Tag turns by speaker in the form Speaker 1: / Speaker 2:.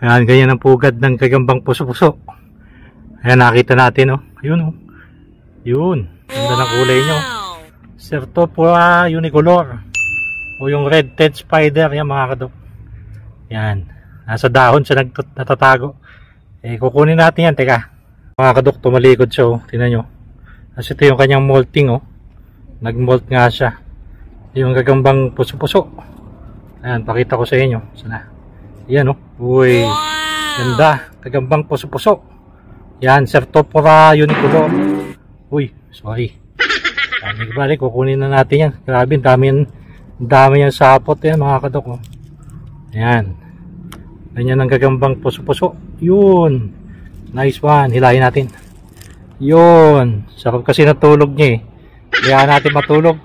Speaker 1: Ayan, ganyan ang pugad ng gagambang puso-puso. Ayan, nakita natin, oh. Ayun, oh. Yun. Ganda ng kulay nyo. Certopora unicolor. O yung red-tailed spider. Yan, mga kadok. Yan. Nasa dahon siya natatago. Eh, kukunin natin yan. Teka. Mga kadok, tumalikod siya, oh. Tingnan nyo. Kasi ito yung kanyang molting, oh. Nag-molt nga siya. Yung gagambang puso-puso. Ayan, pakita ko sa inyo. Sana. Yan, oh. Uy. Ganda. Gagambang puso-puso. Yan, Certopora unicolor. Uy, sorry. Balik, kukunin na natin yan. Grabe, dami yan sapot yan, mga kadok, oh. Ayan. Ganyan ang gagambang puso-puso. Yun. Nice one. Hilahin natin. Yun. Sarap kasi natulog niya, eh. Kaya natin matulog.